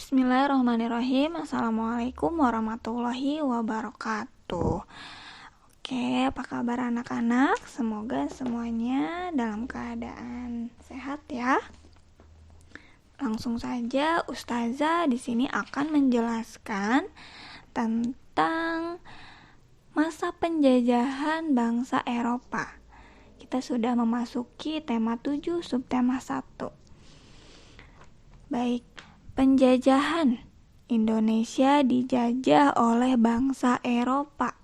Bismillahirrahmanirrahim. Assalamualaikum warahmatullahi wabarakatuh. Oke, apa kabar anak-anak? Semoga semuanya dalam keadaan sehat ya. Langsung saja Ustazah di sini akan menjelaskan tentang masa penjajahan bangsa Eropa. Kita sudah memasuki tema 7 subtema 1. Baik, penjajahan. Indonesia dijajah oleh bangsa Eropa.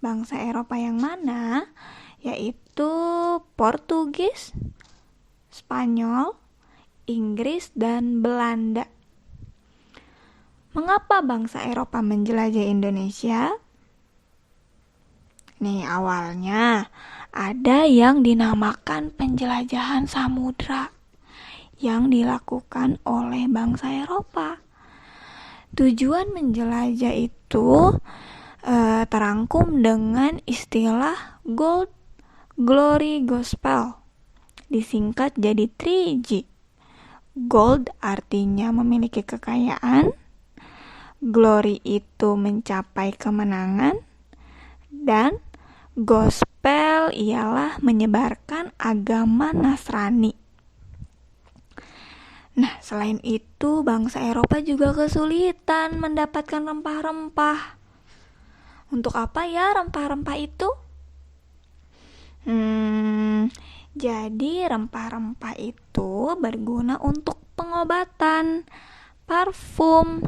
Bangsa Eropa yang mana? Yaitu Portugis, Spanyol, Inggris, dan Belanda. Mengapa bangsa Eropa menjelajah Indonesia? Nih, awalnya ada yang dinamakan penjelajahan samudra yang dilakukan oleh bangsa Eropa. Tujuan menjelajah itu terangkum dengan istilah Gold Glory Gospel, disingkat jadi 3G. Gold artinya memiliki kekayaan, glory itu mencapai kemenangan, dan gospel ialah menyebarkan agama Nasrani. Nah, selain itu, bangsa Eropa juga kesulitan mendapatkan rempah-rempah. Untuk apa ya rempah-rempah itu? Jadi rempah-rempah itu berguna untuk pengobatan, parfum,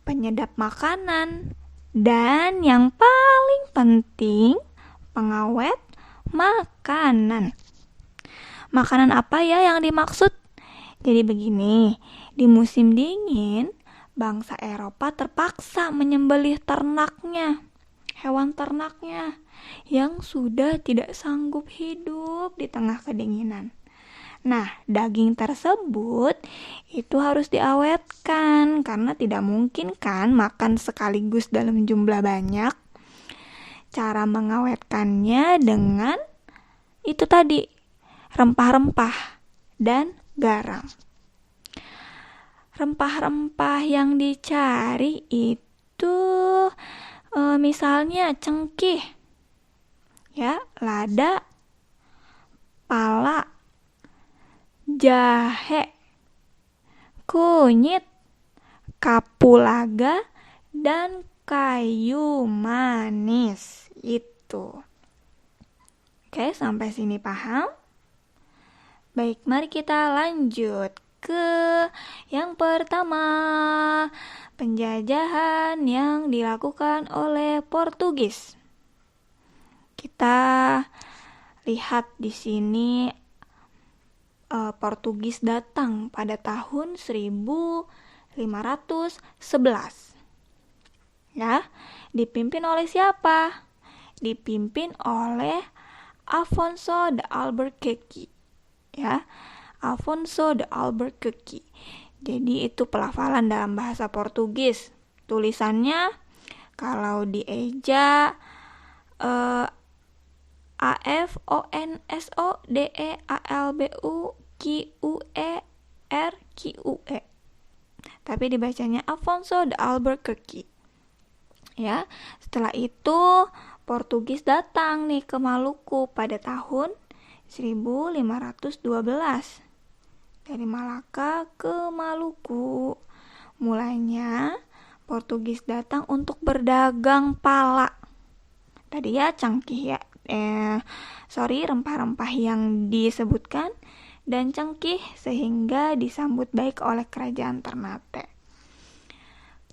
penyedap makanan, dan yang paling penting, pengawet makanan. Makanan apa ya yang dimaksud? Jadi begini, di musim dingin, bangsa Eropa terpaksa menyembelih ternaknya, hewan ternaknya, yang sudah tidak sanggup hidup di tengah kedinginan. Nah, daging tersebut itu harus diawetkan, karena tidak mungkin kan makan sekaligus dalam jumlah banyak. Cara mengawetkannya dengan itu tadi, rempah-rempah dan garam. Rempah-rempah yang dicari itu misalnya cengkih, ya, lada, pala, jahe, kunyit, kapulaga, dan kayu manis itu. Oke, sampai sini paham? Baik, mari kita lanjut ke yang pertama, penjajahan yang dilakukan oleh Portugis. Kita lihat di sini Portugis datang pada tahun 1511. Ya, dipimpin oleh siapa? Dipimpin oleh Afonso de Albuquerque. Ya, Afonso de Albuquerque. Jadi itu pelafalan dalam bahasa Portugis. Tulisannya kalau dieja Afonsodealbuquerque. Tapi dibacanya Afonso de Albuquerque. Ya, setelah itu Portugis datang nih ke Maluku pada tahun 1512. Dari Malaka ke Maluku. Mulanya Portugis datang untuk berdagang pala. Tadi ya cengkih ya. Rempah-rempah yang disebutkan dan cengkih sehingga disambut baik oleh kerajaan Ternate.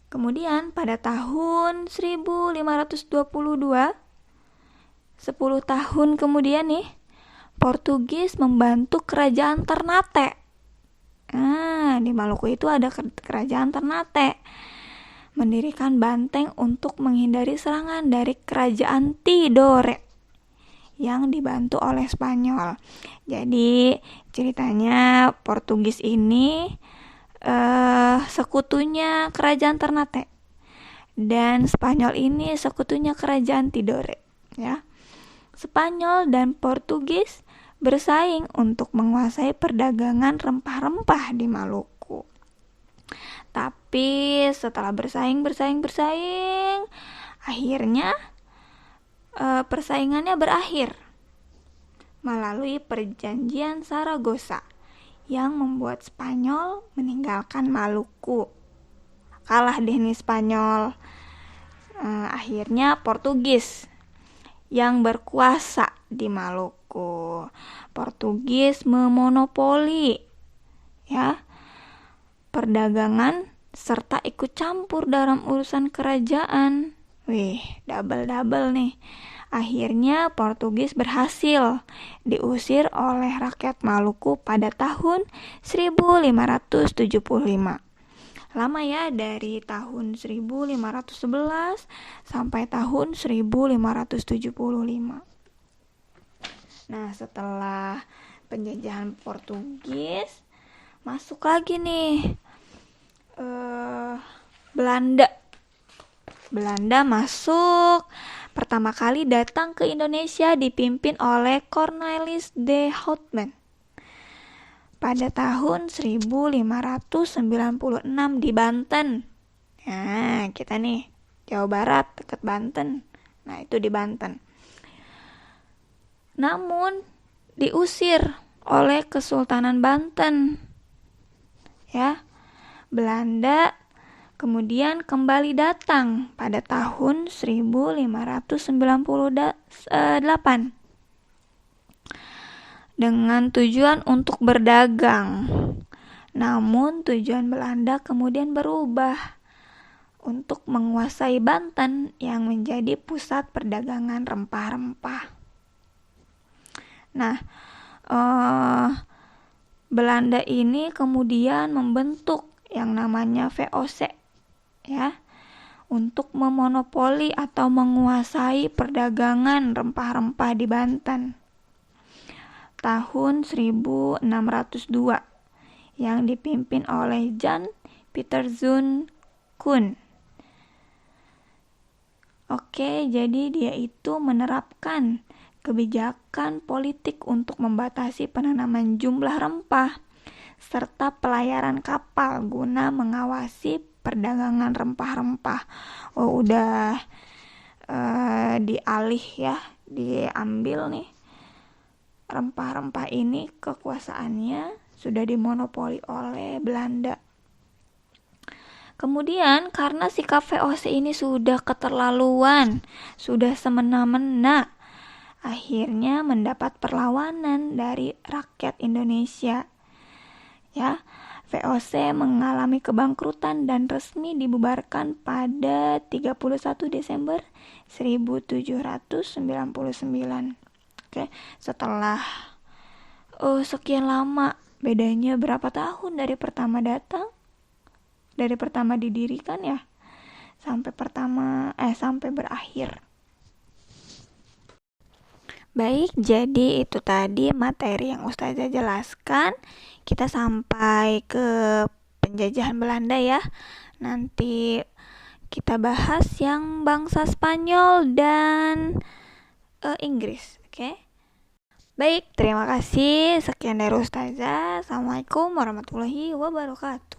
Kemudian pada tahun 1522, 10 tahun kemudian nih, Portugis membantu kerajaan Ternate. Di Maluku itu ada kerajaan Ternate. Mendirikan banteng untuk menghindari serangan dari kerajaan Tidore yang dibantu oleh Spanyol. Jadi ceritanya Portugis ini sekutunya kerajaan Ternate. Dan Spanyol ini sekutunya kerajaan Tidore. Ya. Spanyol dan Portugis bersaing untuk menguasai perdagangan rempah-rempah di Maluku. Tapi setelah bersaing, akhirnya persaingannya berakhir melalui perjanjian Saragossa yang membuat Spanyol meninggalkan Maluku. Kalah deh nih Spanyol. Akhirnya Portugis yang berkuasa di Maluku. Portugis memonopoli ya perdagangan serta ikut campur dalam urusan kerajaan. Wih, double nih. Akhirnya Portugis berhasil diusir oleh rakyat Maluku pada tahun 1575. Lama ya, dari tahun 1511 sampai tahun 1575. Nah, setelah penjajahan Portugis, masuk lagi nih Belanda masuk. Pertama kali datang ke Indonesia dipimpin oleh Cornelis de Houtman pada tahun 1596 di Banten. Nah, kita nih Jawa Barat, dekat Banten. Nah, itu di Banten. Namun diusir oleh Kesultanan Banten. Ya. Belanda kemudian kembali datang pada tahun 1598 dengan tujuan untuk berdagang. Namun tujuan Belanda kemudian berubah untuk menguasai Banten yang menjadi pusat perdagangan rempah-rempah. Nah, Belanda ini kemudian membentuk yang namanya VOC ya, untuk memonopoli atau menguasai perdagangan rempah-rempah di Banten. Tahun 1602 yang dipimpin oleh Jan Pieterszoon Koen. Oke, jadi dia itu menerapkan kebijakan politik untuk membatasi penanaman jumlah rempah serta pelayaran kapal guna mengawasi perdagangan rempah-rempah. Udah diambil nih rempah-rempah ini, kekuasaannya sudah dimonopoli oleh Belanda. Kemudian karena sikap VOC ini sudah keterlaluan, sudah semena-mena, akhirnya mendapat perlawanan dari rakyat Indonesia. Ya, VOC mengalami kebangkrutan dan resmi dibubarkan pada 31 Desember 1799. Oke, setelah sekian lama, bedanya berapa tahun dari pertama datang? Dari pertama didirikan ya, sampai berakhir. Baik, jadi itu tadi materi yang Ustazah jelaskan. Kita sampai ke penjajahan Belanda ya. Nanti kita bahas yang bangsa Spanyol dan Inggris, oke? Baik, terima kasih. Sekian dari Ustazah. Assalamualaikum warahmatullahi wabarakatuh.